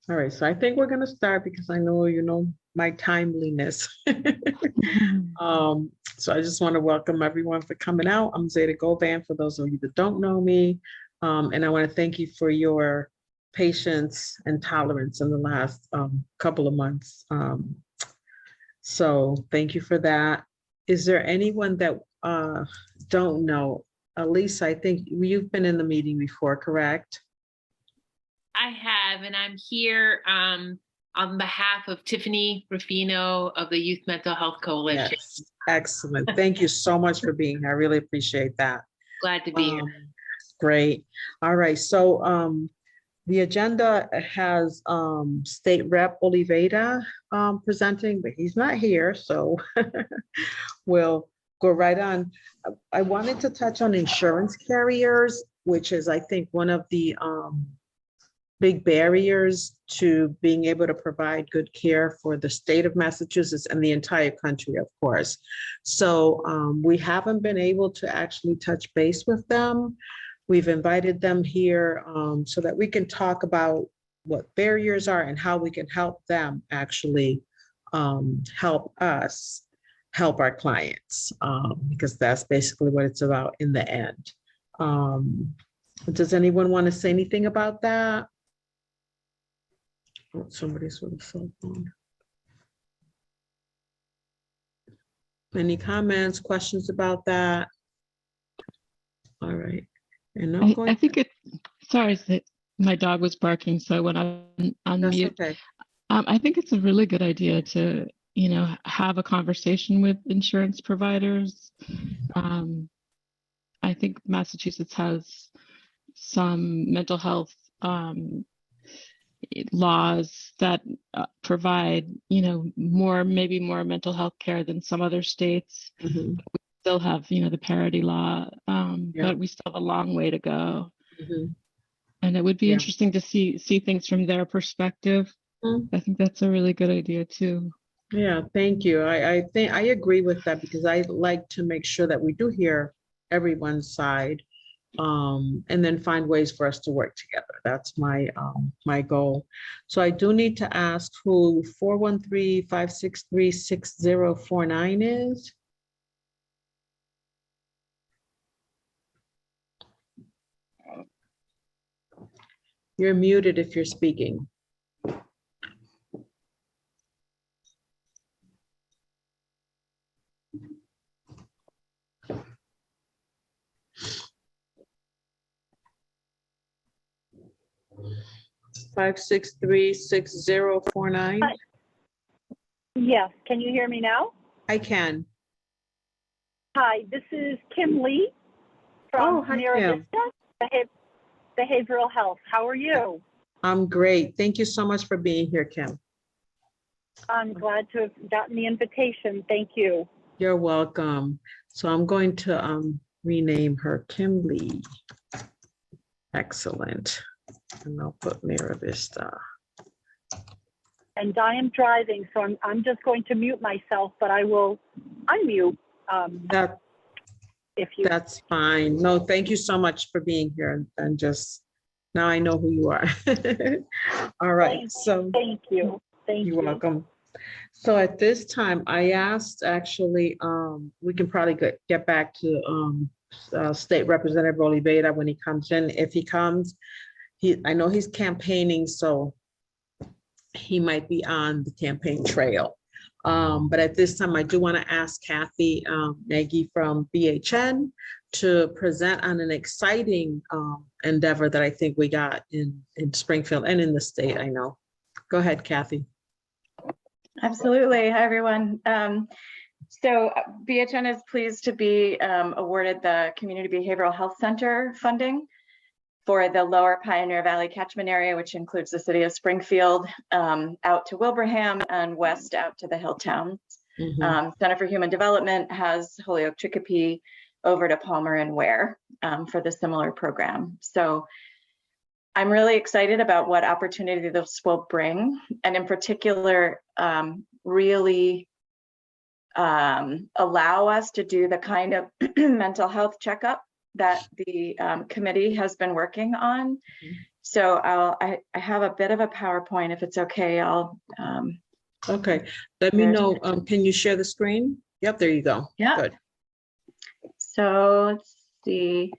All right, so I think we're gonna start because I know you know my timeliness. So I just want to welcome everyone for coming out. I'm Zeta Govan, for those of you that don't know me. And I want to thank you for your patience and tolerance in the last couple of months. So thank you for that. Is there anyone that don't know? Elise, I think you've been in the meeting before, correct? I have, and I'm here on behalf of Tiffany Ruffino of the Youth Mental Health Coalition. Yes, excellent. Thank you so much for being here. I really appreciate that. Glad to be here. Great. All right. So the agenda has State Rep Oliveira presenting, but he's not here. So we'll go right on. I wanted to touch on insurance carriers, which is, I think, one of the big barriers to being able to provide good care for the state of Massachusetts and the entire country, of course. So we haven't been able to actually touch base with them. We've invited them here so that we can talk about what barriers are and how we can help them actually help us help our clients, because that's basically what it's about in the end. Does anyone want to say anything about that? Oh, somebody's with a cell phone. Any comments, questions about that? All right. And I think it, sorry, my dog was barking, so I went on mute. Okay. I think it's a really good idea to, you know, have a conversation with insurance providers. I think Massachusetts has some mental health laws that provide, you know, maybe more mental health care than some other states. Mm-hmm. We still have, you know, the parity law, but we still have a long way to go. Mm-hmm. And it would be interesting to see things from their perspective. Mm-hmm. I think that's a really good idea too. Yeah, thank you. I think I agree with that, because I like to make sure that we do hear everyone's side, and then find ways for us to work together. That's my my goal. So I do need to ask who 413-563-6049 is. You're muted if you're speaking. Five, 6-3-6049. Yes, can you hear me now? I can. Hi, this is Kim Lee from Mira Vista Behavioral Health. How are you? I'm great. Thank you so much for being here, Kim. I'm glad to have gotten the invitation. Thank you. You're welcome. So I'm going to rename her Kim Lee. Excellent. And I'll put Mira Vista. And I am driving, so I'm just going to mute myself, but I will unmute. If you. That's fine. No, thank you so much for being here, and just now I know who you are. All right. Thank you. You're welcome. So at this time, I asked, actually, we can probably get back to State Representative Oliveira when he comes in. If he comes, I know he's campaigning, so he might be on the campaign trail. But at this time, I do want to ask Kathy Nagy from BHN to present on an exciting endeavor that I think we got in Springfield and in the state, I know. Go ahead, Kathy. Absolutely. Hi, everyone. So BHN is pleased to be awarded the Community Behavioral Health Center funding for the Lower Pioneer Valley catchment area, which includes the city of Springfield, out to Wilbraham and west out to the hill towns. Mm-hmm. Center for Human Development has Holyoke, Chicopee over to Palmer and Ware for the similar program. So I'm really excited about what opportunity this will bring, and in particular, really allow us to do the kind of mental health checkup that the committee has been working on. So I have a bit of a PowerPoint. If it's okay, I'll. Okay, let me know. Can you share the screen? Yep, there you go. Yeah. Good. So let's see.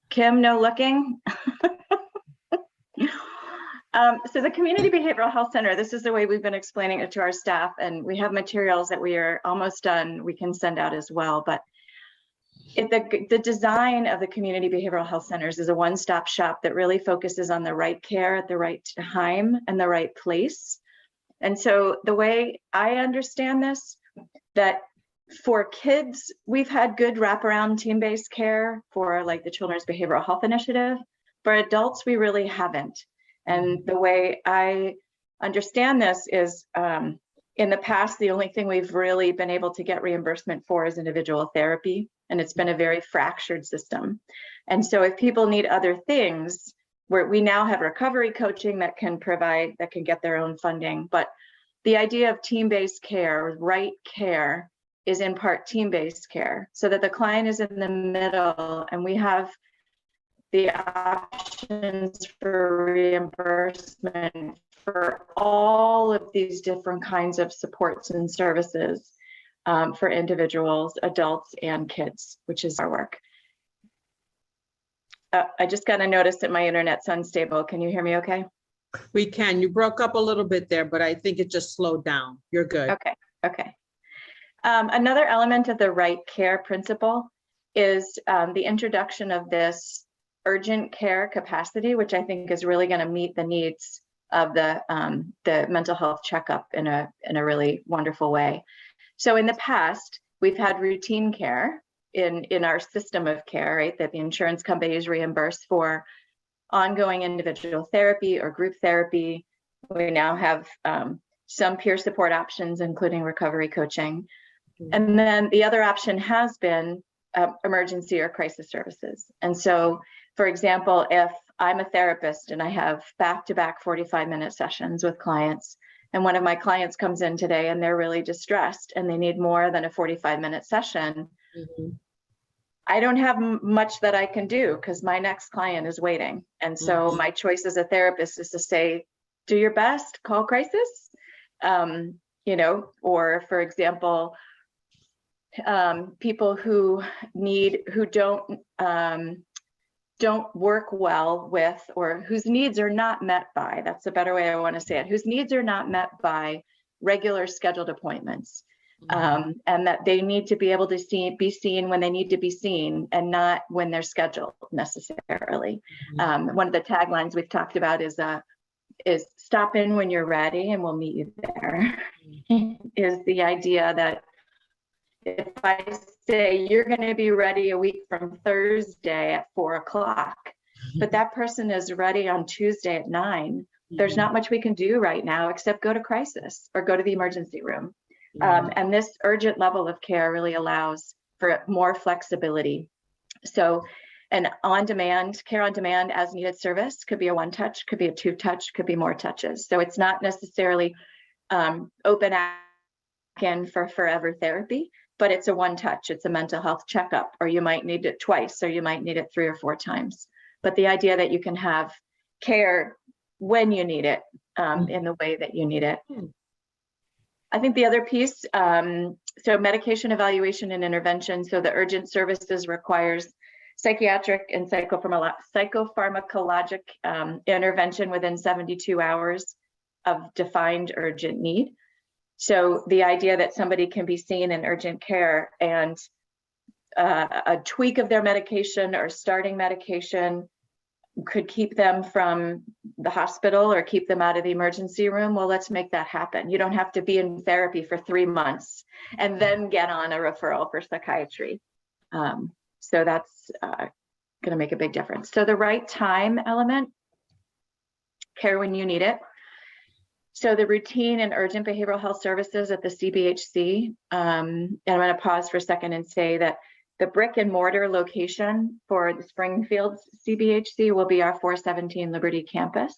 Kim, no looking. So the Community Behavioral Health Center, this is the way we've been explaining it to our staff, and we have materials that we are almost done. We can send out as well, but the design of the Community Behavioral Health Centers is a one-stop shop that really focuses on the right care at the right time and the right place. And so the way I understand this, that for kids, we've had good wraparound team-based care for like the Children's Behavioral Health Initiative. For adults, we really haven't. And the way I understand this is in the past, the only thing we've really been able to get reimbursement for is individual therapy. And it's been a very fractured system. And so if people need other things, we now have recovery coaching that can get their own funding. But the idea of team-based care, right care, is in part team-based care, so that the client is in the middle and we have the options for reimbursement for all of these different kinds of supports and services for individuals, adults, and kids, which is our work. I just got a notice that my internet's unstable. Can you hear me okay? We can. You broke up a little bit there, but I think it just slowed down. You're good. Okay, okay. Another element of the right care principle is the introduction of this urgent care capacity, which I think is really going to meet the needs of the mental health checkup in a really wonderful way. So in the past, we've had routine care in our system of care, right, that the insurance companies reimburse for ongoing individual therapy or group therapy. We now have some peer support options, including recovery coaching. And then the other option has been emergency or crisis services. And so, for example, if I'm a therapist and I have back-to-back 45-minute sessions with clients, and one of my clients comes in today and they're really distressed and they need more than a 45-minute session, I don't have much that I can do because my next client is waiting. And so my choice as a therapist is to say, do your best, call crisis, you know, or for example, people who don't work well with, or whose needs are not met by, that's a better way I want to say it, whose needs are not met by regular scheduled appointments. And that they need to be able to be seen when they need to be seen and not when they're scheduled necessarily. One of the taglines we've talked about is stop in when you're ready and we'll meet you there. Is the idea that if I say you're going to be ready a week from Thursday at 4 o'clock, but that person is ready on Tuesday at 9, there's not much we can do right now except go to crisis or go to the emergency room. And this urgent level of care really allows for more flexibility. So an on-demand, care on demand as needed service could be a one touch, could be a two touch, could be more touches. So it's not necessarily open in for forever therapy, but it's a one touch, it's a mental health checkup, or you might need it twice, or you might need it 3 or 4 times. But the idea that you can have care when you need it in the way that you need it. I think the other piece, so medication evaluation and intervention. So the urgent services requires psychiatric and psychopharmacologic intervention within 72 hours of defined urgent need. So the idea that somebody can be seen in urgent care and a tweak of their medication or starting medication could keep them from the hospital or keep them out of the emergency room. Well, let's make that happen. You don't have to be in therapy for 3 months and then get on a referral for psychiatry. So that's going to make a big difference. So the right time element, care when you need it. So the routine and urgent behavioral health services at the CBHC, and I'm going to pause for a second and say that the brick and mortar location for the Springfield CBHC will be our 417 Liberty campus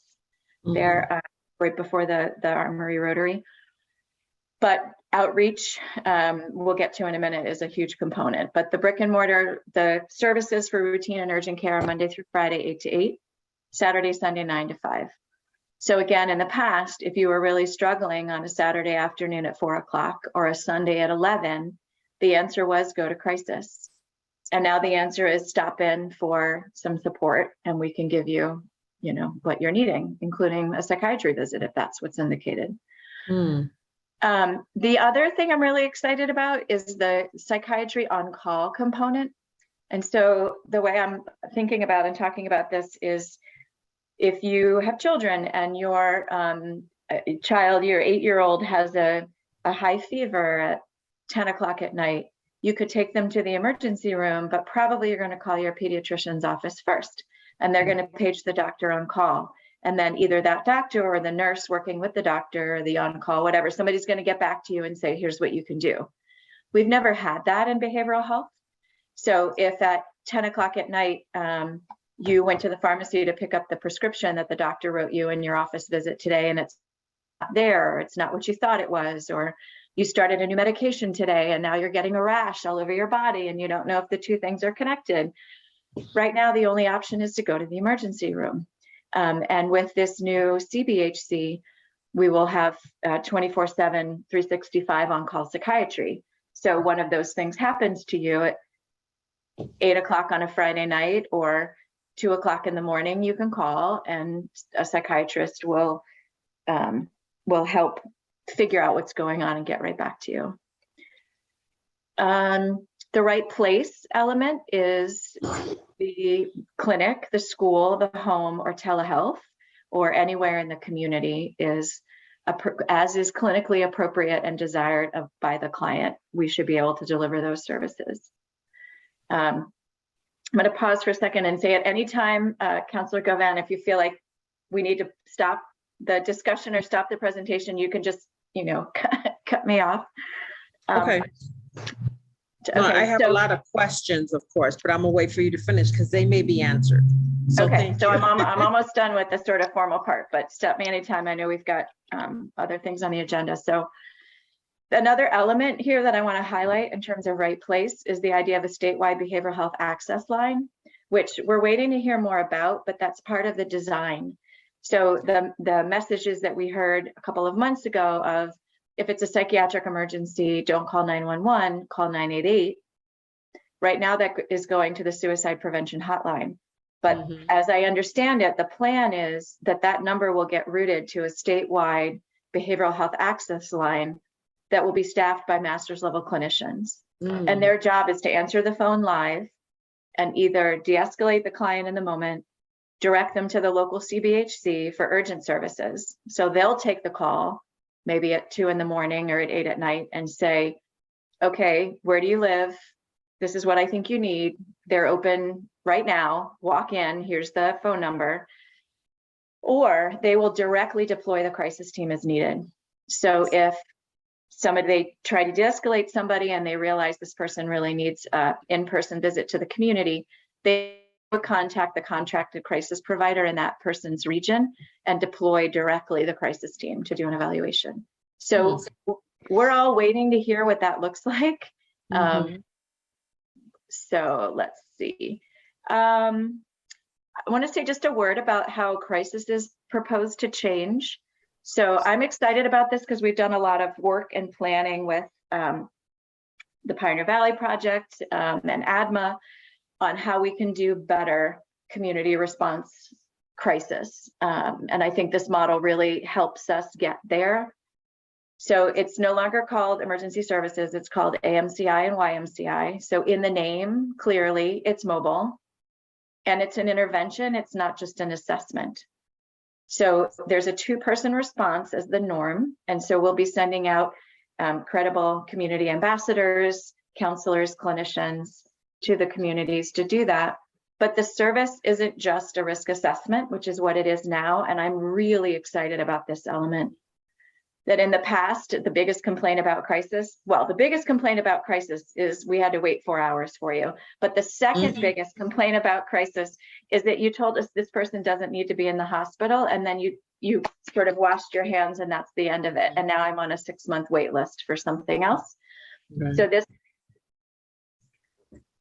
there right before the Armory Rotary. But outreach, we'll get to in a minute, is a huge component. But the brick and mortar, the services for routine and urgent care are Monday through Friday, 8 to 8. Saturday, Sunday, 9 to 5. So again, in the past, if you were really struggling on a Saturday afternoon at 4 o'clock or a Sunday at 11, the answer was go to crisis. And now the answer is stop in for some support and we can give you, you know, what you're needing, including a psychiatry visit if that's what's indicated. The other thing I'm really excited about is the psychiatry on-call component. And so the way I'm thinking about and talking about this is if you have children and your child, your 8-year-old has a high fever at 10 o'clock at night, you could take them to the emergency room, but probably you're going to call your pediatrician's office first, and they're going to page the doctor on call. And then either that doctor or the nurse working with the doctor or the on-call, whatever, somebody's going to get back to you and say, here's what you can do. We've never had that in behavioral health. So if at 10 o'clock at night, you went to the pharmacy to pick up the prescription that the doctor wrote you in your office visit today, and it's not there, or it's not what you thought it was, or you started a new medication today and now you're getting a rash all over your body and you don't know if the two things are connected. Right now, the only option is to go to the emergency room. And with this new CBHC, we will have 24/7, 365 on-call psychiatry. So one of those things happens to you at 8 o'clock on a Friday night or 2 o'clock in the morning, you can call and a psychiatrist will help figure out what's going on and get right back to you. The right place element is the clinic, the school, the home, or telehealth, or anywhere in the community is as is clinically appropriate and desired by the client. We should be able to deliver those services. I'm going to pause for a second and say at any time, Councillor Govan, if you feel like we need to stop the discussion or stop the presentation, you can just, you know, cut me off. Okay. No, I have a lot of questions, of course, but I'm gonna wait for you to finish because they may be answered. So okay, so I'm almost done with the sort of formal part, but stop me anytime. I know we've got other things on the agenda. So another element here that I want to highlight in terms of right place is the idea of a statewide behavioral health access line, which we're waiting to hear more about, but that's part of the design. So the messages that we heard a couple of months ago of if it's a psychiatric emergency, don't call 911, call 988. Right now that is going to the suicide prevention hotline. But as I understand it, the plan is that that number will get routed to a statewide behavioral health access line that will be staffed by master's level clinicians. And their job is to answer the phone live and either de-escalate the client in the moment, direct them to the local CBHC for urgent services. So they'll take the call, maybe at 2 in the morning or at 8 at night, and say, okay, where do you live? This is what I think you need. They're open right now. Walk in, here's the phone number. Or they will directly deploy the crisis team as needed. So if they try to de-escalate somebody and they realize this person really needs an in-person visit to the community, they would contact the contracted crisis provider in that person's region and deploy directly the crisis team to do an evaluation. So we're all waiting to hear what that looks like. So let's see. I want to say just a word about how crisis is proposed to change. So I'm excited about this because we've done a lot of work and planning with the Pioneer Valley Project and ADMA on how we can do better community response crisis. And I think this model really helps us get there. So it's no longer called emergency services, it's called AMCI and YMCI. So in the name, clearly it's mobile and it's an intervention, it's not just an assessment. So there's a 2-person response as the norm. And so we'll be sending out credible community ambassadors, counselors, clinicians to the communities to do that. But the service isn't just a risk assessment, which is what it is now. And I'm really excited about this element. That in the past, the biggest complaint about crisis is we had to wait 4 hours for you. But the second biggest complaint about crisis is that you told us this person doesn't need to be in the hospital, and then you sort of washed your hands and that's the end of it. And now I'm on a 6-month wait list for something else. So this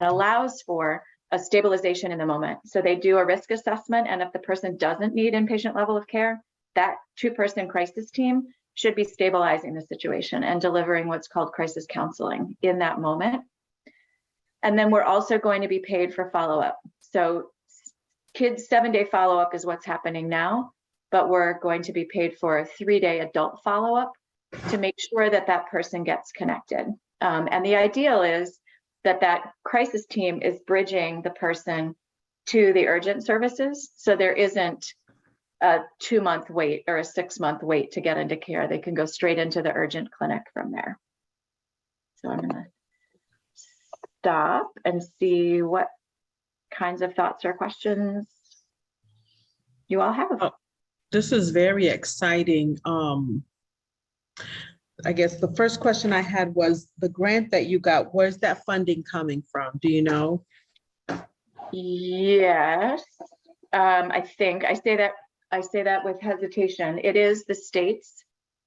allows for a stabilization in the moment. So they do a risk assessment, and if the person doesn't need inpatient level of care, that 2-person crisis team should be stabilizing the situation and delivering what's called crisis counseling in that moment. And then we're also going to be paid for follow-up. So kids' 7-day follow-up is what's happening now, but we're going to be paid for a 3-day adult follow-up to make sure that that person gets connected. And the ideal is that that crisis team is bridging the person to the urgent services. So there isn't a 2-month wait or a 6-month wait to get into care. They can go straight into the urgent clinic from there. So I'm gonna stop and see what kinds of thoughts or questions you all have. Oh, this is very exciting. I guess the first question I had was the grant that you got, where's that funding coming from? Do you know? Yes, I think I say that with hesitation. It is the state's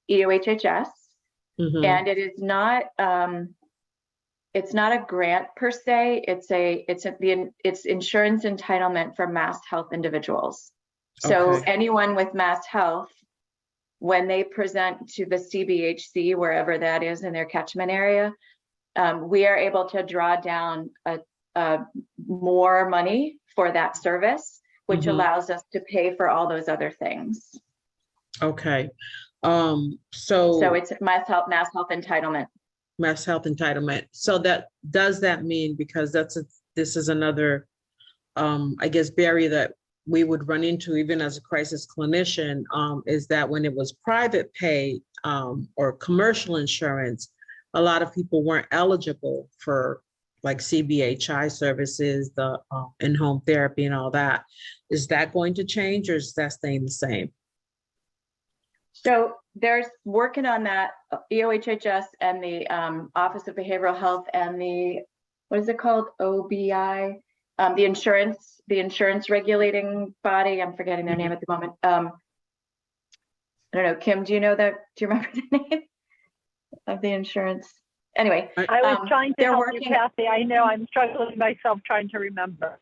EOHHS, and it is not. It's not a grant per se. It's insurance entitlement for mass health individuals. So Okay. anyone with mass health, when they present to the CBHC, wherever that is in their catchment area, we are able to draw down more money for that service, which allows us to pay for all those other things. Okay. So it's mass health entitlement. Mass health entitlement. So does that mean, because this is another, I guess, barrier that we would run into even as a crisis clinician, is that when it was private pay or commercial insurance, a lot of people weren't eligible for like CBHI services, the in-home therapy and all that. Is that going to change, or is that staying the same? So there's working on that, EOHHS and the Office of Behavioral Health and the, what is it called? OBI, the insurance regulating body. I'm forgetting their name at the moment. I don't know, Kim, do you know that? Do you remember the name of the insurance? Anyway, I was trying to help you, working, Kathy. I know I'm struggling myself trying to remember.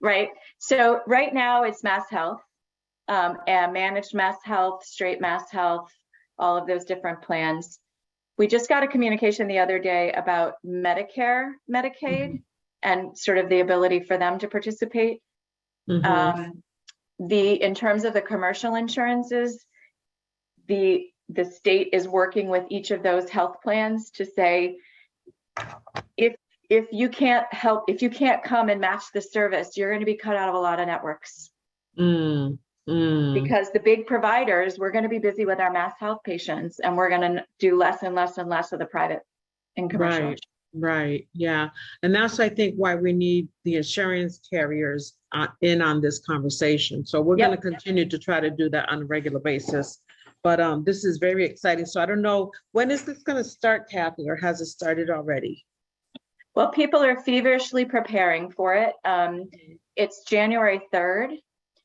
right. So right now it's Mass Health, and managed Mass Health, straight Mass Health, all of those different plans. We just got a communication the other day about Medicare, Medicaid, and sort of the ability for them to participate. In terms of the commercial insurances, the state is working with each of those health plans to say, if you can't come and match the service, you're going to be cut out of a lot of networks. Because the big providers, we're going to be busy with our mass health patients, and we're going to do less and less and less of the private and commercial. Right. Yeah. And that's, I think, why we need the insurance carriers in on this conversation. So we're going to continue to try to do that on a regular basis. But this is very exciting. So I don't know, when is this going to start, Kathy, or has it started already? Well, people are feverishly preparing for it. It's January 3rd.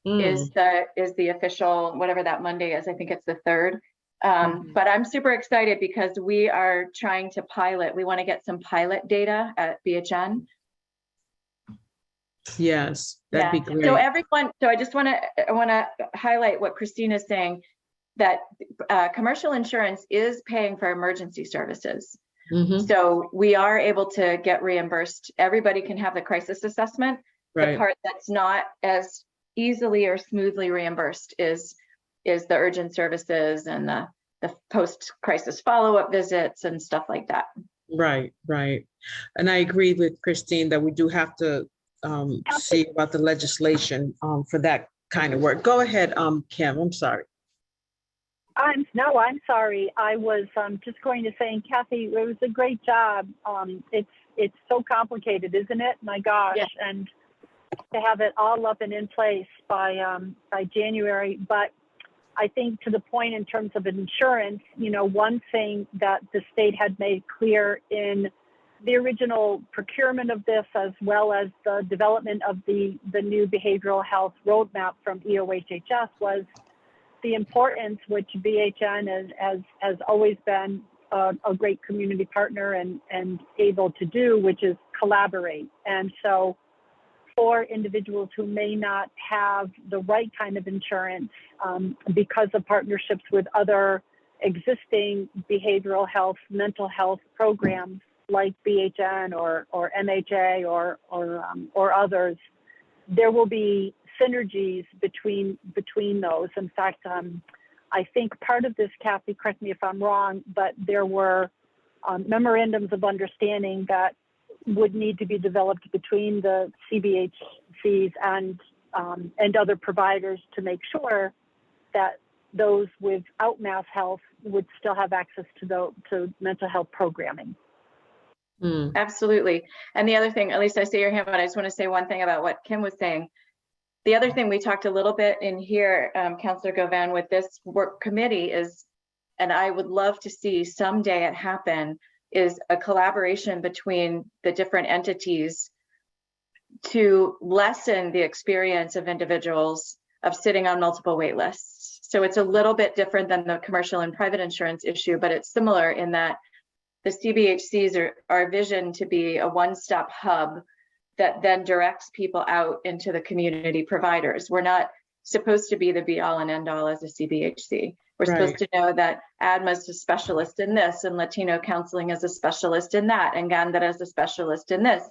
Is the official, whatever that Monday is, I think it's the 3rd. But I'm super excited because we are trying to pilot. We want to get some pilot data at BHN. Yes, that'd be great. So everyone, I just want to highlight what Christine is saying, that commercial insurance is paying for emergency services. So we are able to get reimbursed. Everybody can have the crisis assessment. The part that's not as easily or smoothly reimbursed is the urgent services and the post-crisis follow-up visits and stuff like that. Right. And I agree with Christine that we do have to see about the legislation for that kind of work. Go ahead, Kim, I'm sorry. I'm sorry. I was just going to say, and Kathy, it was a great job. It's so complicated, isn't it? My gosh. Yeah. And to have it all up and in place by January. But I think to the point in terms of insurance, one thing that the state had made clear in the original procurement of this, as well as the development of the new behavioral health roadmap from EOHHS, was the importance, which BHN has always been a great community partner and able to do, which is collaborate. And so for individuals who may not have the right kind of insurance because of partnerships with other existing behavioral health, mental health programs like BHN or MHA or others. There will be synergies between those. In fact, I think part of this, Kathy, correct me if I'm wrong, but there were memorandums of understanding that would need to be developed between the CBHCs and other providers to make sure that those without mass health would still have access to mental health programming. Absolutely. And the other thing, at least I see your hand, but I just want to say one thing about what Kim was saying. The other thing we talked a little bit in here, Councillor Govan, with this work committee is, and I would love to see someday it happen, is a collaboration between the different entities to lessen the experience of individuals of sitting on multiple wait lists. So it's a little bit different than the commercial and private insurance issue, but it's similar in that the CBHCs are visioned to be a one-stop hub that then directs people out into the community providers. We're not supposed to be the be-all and end-all as a CBHC. We're supposed to know that ADMA is a specialist in this, and Latino counseling is a specialist in that, and Gandara is a specialist in this.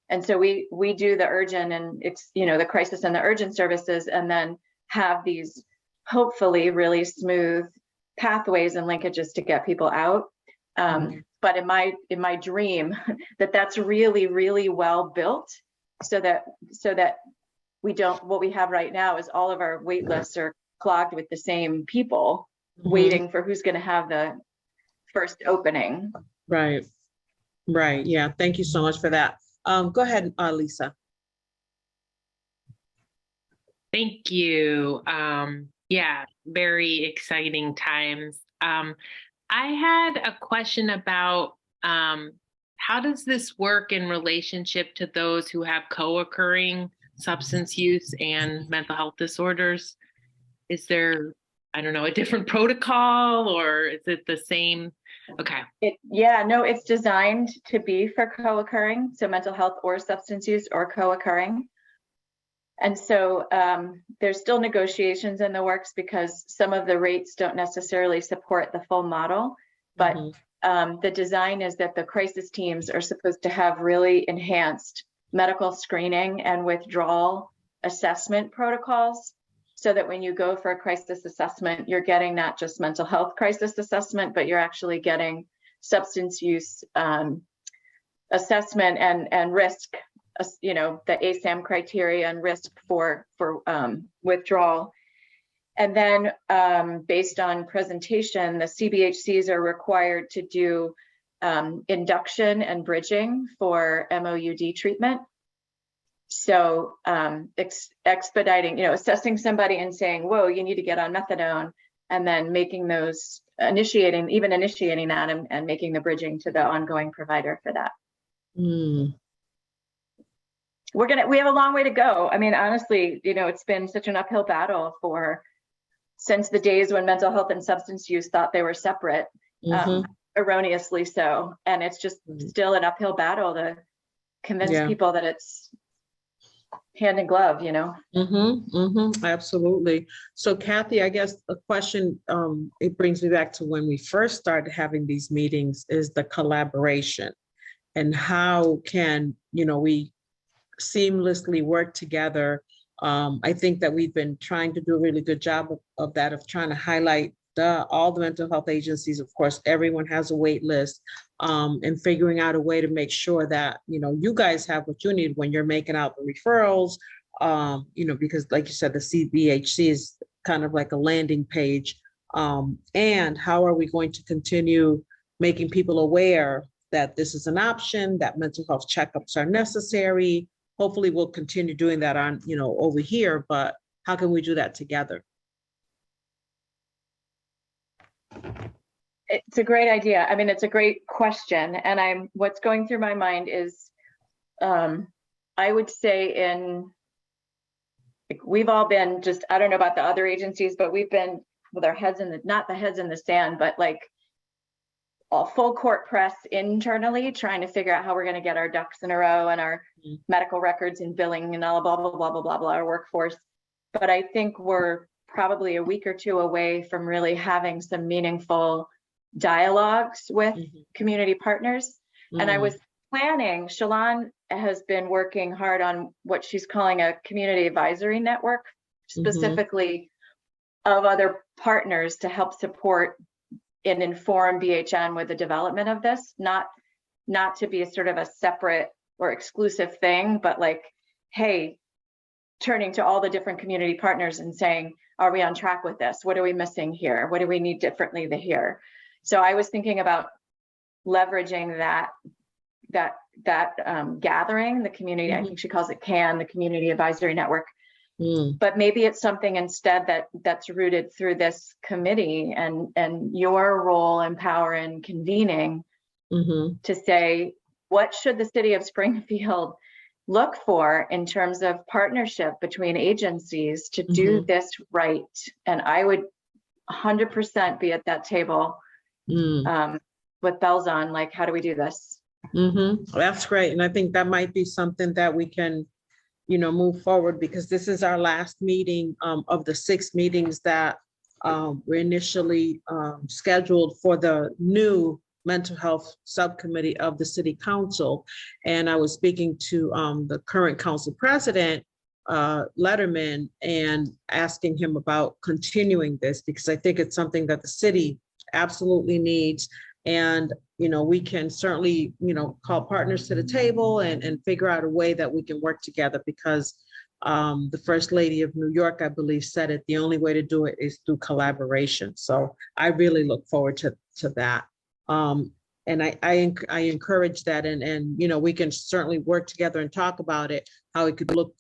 And so we do the urgent and the crisis and the urgent services, and then have these hopefully really smooth pathways and linkages to get people out. But in my dream, that's really, really well built, so that we don't, what we have right now is all of our wait lists are clogged with the same people waiting for who's going to have the first opening. Right. Yeah. Thank you so much for that. Go ahead, Lisa. Thank you. Yeah, very exciting times. I had a question about how does this work in relationship to those who have co-occurring substance use and mental health disorders? Is there, I don't know, a different protocol, or is it the same? Okay. It's designed to be for co-occurring, so mental health or substance use or co-occurring. And so there's still negotiations in the works because some of the rates don't necessarily support the full model, but the design is that the crisis teams are supposed to have really enhanced medical screening and withdrawal assessment protocols, so that when you go for a crisis assessment, you're getting not just mental health crisis assessment, but you're actually getting substance use assessment and risk, the ASAM criteria and risk for withdrawal. And then based on presentation, the CBHCs are required to do induction and bridging for MOUD treatment. So expediting, assessing somebody and saying, whoa, you need to get on methadone, and then making those, initiating that and making the bridging to the ongoing provider for that. We have a long way to go. I mean, honestly, it's been such an uphill battle since the days when mental health and substance use thought they were separate, erroneously so. And it's just still an uphill battle to convince people that it's hand in glove, Absolutely. So Kathy, I guess the question, it brings me back to when we first started having these meetings, is the collaboration, and how can, we seamlessly work together. I think that we've been trying to do a really good job of that, of trying to highlight all the mental health agencies. Of course, everyone has a wait list, and figuring out a way to make sure that, you guys have what you need when you're making out the referrals, because like you said, the CBHC is kind of like a landing page. And how are we going to continue making people aware that this is an option, that mental health checkups are necessary? Hopefully we'll continue doing that on, over here, but how can we do that together? It's a great idea. I mean, it's a great question. And what's going through my mind is, I would say we've all been just, I don't know about the other agencies, but we've been with our heads not the heads in the sand, but like all full court press internally, trying to figure out how we're going to get our ducks in a row and our medical records and billing and all blah, blah, blah, blah, blah, blah, our workforce. But I think we're probably a week or two away from really having some meaningful dialogues with community partners. And I was planning, Shalon has been working hard on what she's calling a community advisory network, specifically of other partners to help support and inform BHN with the development of this, not to be a sort of a separate or exclusive thing, but like, hey, turning to all the different community partners and saying, are we on track with this? What are we missing here? What do we need differently here? So I was thinking about leveraging that gathering, the community, I think she calls it CAN, the Community Advisory Network. But maybe it's something instead that's rooted through this committee and your role in power and convening to say, what should the city of Springfield look for in terms of partnership between agencies to do this right? And I would 100% be at that table with bells on, like, how do we do this? That's great. And I think that might be something that we can, move forward, because this is our last meeting of the 6 meetings that were initially scheduled for the new mental health subcommittee of the city council. And I was speaking to the current council president, Letterman, and asking him about continuing this, because I think it's something that the city absolutely needs. And, we can certainly, call partners to the table and figure out a way that we can work together, because the First Lady of New York, I believe, said it, the only way to do it is through collaboration. So I really look forward to that. And I encourage that, and we can certainly work together and talk about it, how it could look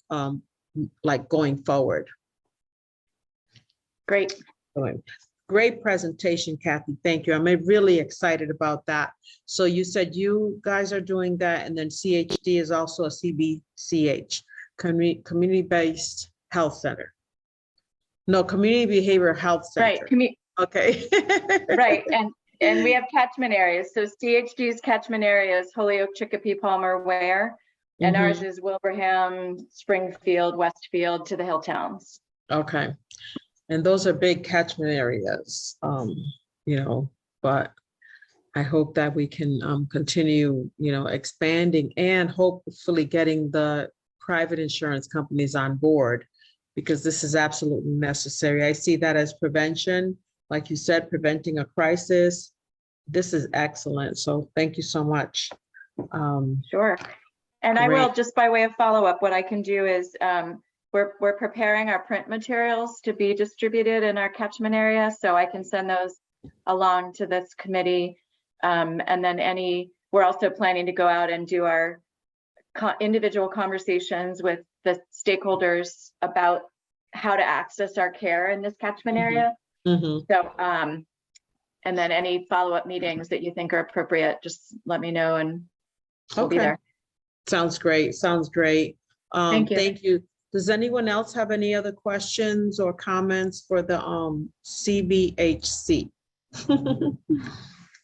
like going forward. Great. Great presentation, Kathy. Thank you. I'm really excited about that. So you said you guys are doing that, and then CHD is also a CBCH, Community-Based Health Center. No, Community Behavioral Health Center. Right. Okay. Right. And we have catchment areas. So CHD's catchment area is Holyoke, Chicopee, Palmer, Ware, and ours is Wilbraham, Springfield, Westfield to the hill towns. Okay. And those are big catchment areas, but I hope that we can continue, expanding and hopefully getting the private insurance companies on board, because this is absolutely necessary. I see that as prevention, like you said, preventing a crisis. This is excellent. So thank you so much. Sure. And I will, just by way of follow-up, what I can do is we're preparing our print materials to be distributed in our catchment area, so I can send those along to this committee. And then we're also planning to go out and do our individual conversations with the stakeholders about how to access our care in this catchment area. So, and then any follow-up meetings that you think are appropriate, just let me know and we'll be there. Sounds great. Sounds great. Thank you. Thank you. Does anyone else have any other questions or comments for the CBHC?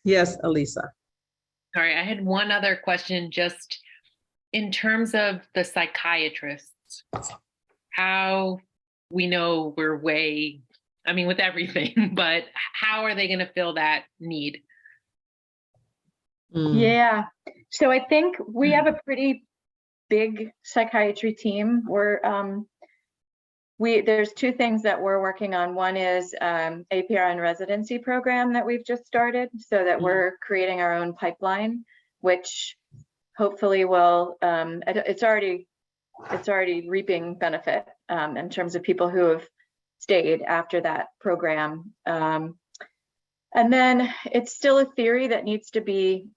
Yes, Elisa. Sorry, I had one other question, just in terms of the psychiatrists, how we know we're with everything, but how are they going to fill that need? Yeah, so I think we have a pretty big psychiatry team. There's 2 things that we're working on. One is APRN residency program that we've just started, so that we're creating our own pipeline, which hopefully will it's already reaping benefit in terms of people who have stayed after that program. And then it's still a theory that needs to be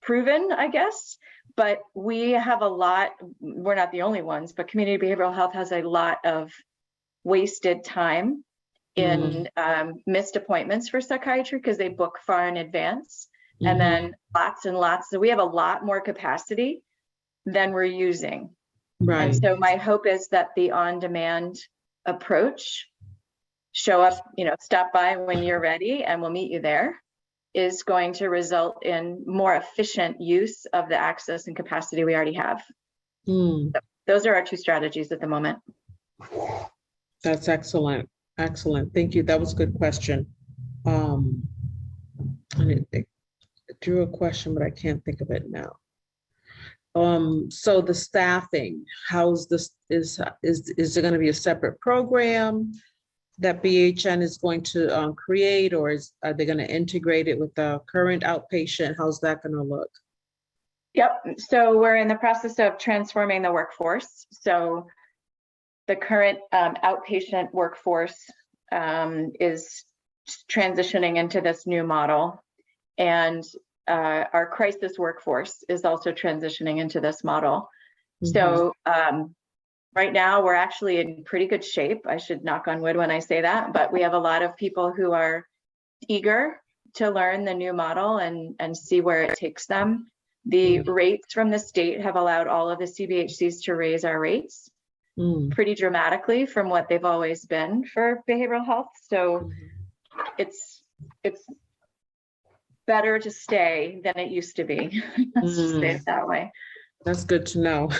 proven, I guess, but we have a lot, we're not the only ones, but community behavioral health has a lot of wasted time in missed appointments for psychiatry because they book far in advance, and then lots and lots. So we have a lot more capacity than we're using. Right. And so my hope is that the on-demand approach show up, stop by when you're ready and we'll meet you there, is going to result in more efficient use of the access and capacity we already have. Hmm. So those are our two strategies at the moment. That's excellent. Excellent. Thank you. That was a good question. I drew a question, but I can't think of it now. So the staffing, how's this, is there going to be a separate program that BHN is going to create, or are they going to integrate it with the current outpatient? How's that going to look? Yep. So we're in the process of transforming the workforce. So the current outpatient workforce is transitioning into this new model, and our crisis workforce is also transitioning into this model. Mm-hmm. So right now we're actually in pretty good shape. I should knock on wood when I say that, but we have a lot of people who are eager to learn the new model and see where it takes them. The rates from the state have allowed all of the CBHCs to raise our rates pretty dramatically from what they've always been for behavioral health. So it's better to stay than it used to be. Let's just say it that way. That's good to know.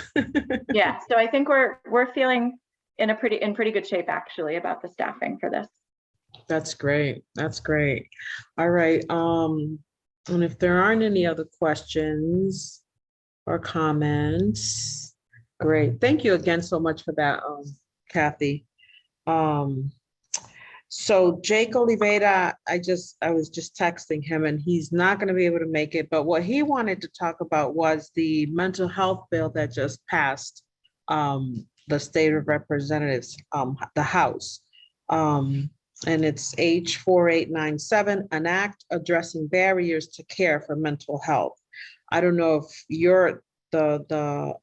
Yeah, so I think we're feeling in pretty good shape actually about the staffing for this. That's great. That's great. All right. And if there aren't any other questions or comments, great. Thank you again so much for that, Kathy. So Jake Oliveira, I was just texting him and he's not going to be able to make it, but what he wanted to talk about was the mental health bill that just passed the State of Representatives, the House. And it's H4897, an act addressing barriers to care for mental health. I don't know if the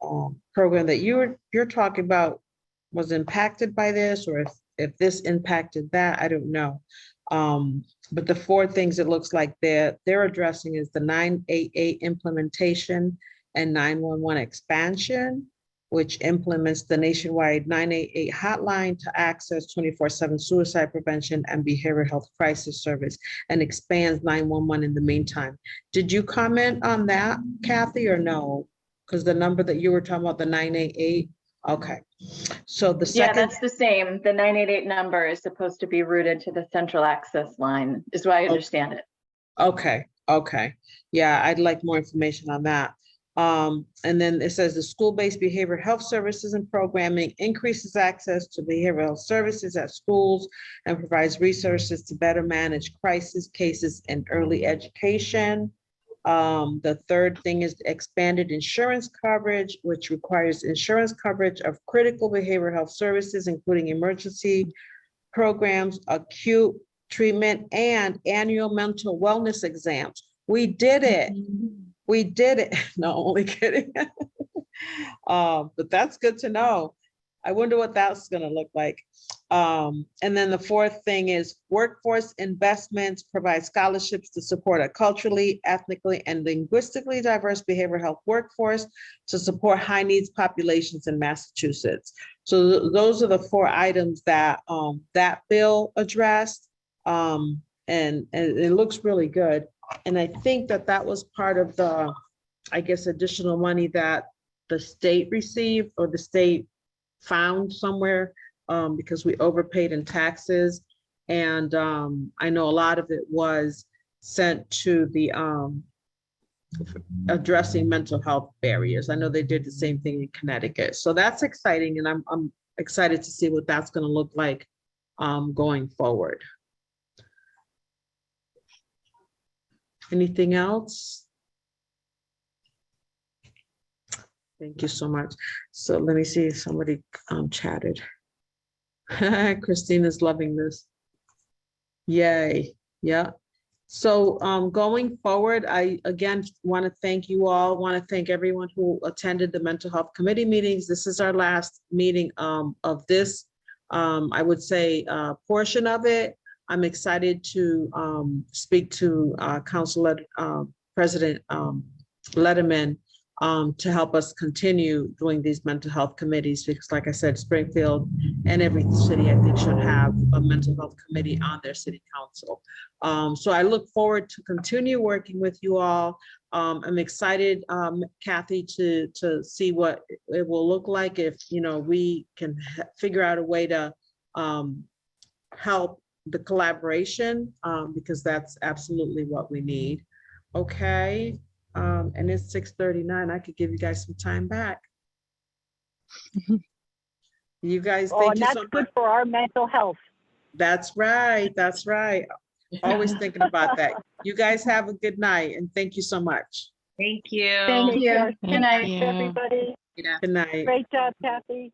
program that you're talking about was impacted by this, or if this impacted that, I don't know. But the four things it looks like they're addressing is the 988 implementation and 911 expansion, which implements the nationwide 988 hotline to access 24/7 suicide prevention and behavioral health crisis service, and expands 911 in the meantime. Did you comment on that, Kathy, or no? Because the number that you were talking about, the 988, okay. So the second— Yeah, that's the same. The 988 number is supposed to be routed to the central access line, is what I understand it. Okay, okay. Yeah, I'd like more information on that. And then it says the school-based behavioral health services and programming increases access to behavioral health services at schools and provides resources to better manage crisis cases in early education. The third thing is expanded insurance coverage, which requires insurance coverage of critical behavioral health services, including emergency programs, acute treatment, and annual mental wellness exams. We did it. We did it. No, only kidding. But that's good to know. I wonder what that's going to look like. And then the fourth thing is workforce investments provide scholarships to support a culturally, ethnically, and linguistically diverse behavioral health workforce to support high needs populations in Massachusetts. So those are the four items that that bill addressed, and it looks really good. And I think that was part of the, I guess, additional money that the state received, or the state found somewhere, because we overpaid in taxes. And I know a lot of it was sent to the addressing mental health barriers. I know they did the same thing in Connecticut. So that's exciting. And I'm excited to see what that's going to look like going forward. Anything else? Thank you so much. So let me see if somebody chatted. Christina's loving this. Yay. Yeah. So going forward, I again want to thank you all, want to thank everyone who attended the mental health committee meetings. This is our last meeting of this, I would say, portion of it. I'm excited to speak to Council President Letterman to help us continue doing these mental health committees, because like I said, Springfield and every city, I think, should have a mental health committee on their city council. So I look forward to continue working with you all. I'm excited, Kathy, to see what it will look like if, you know, we can figure out a way to help the collaboration, because that's absolutely what we need. Okay. And it's 6:39. I could give you guys some time back. You guys, Oh, thank and you that's so good much. for our mental health. That's right. That's right. Always thinking about that. You guys have a good night, and thank you so much. Thank you. Thank Take you. care. Good night. you. Everybody. Yeah. Good night. Great job, Kathy.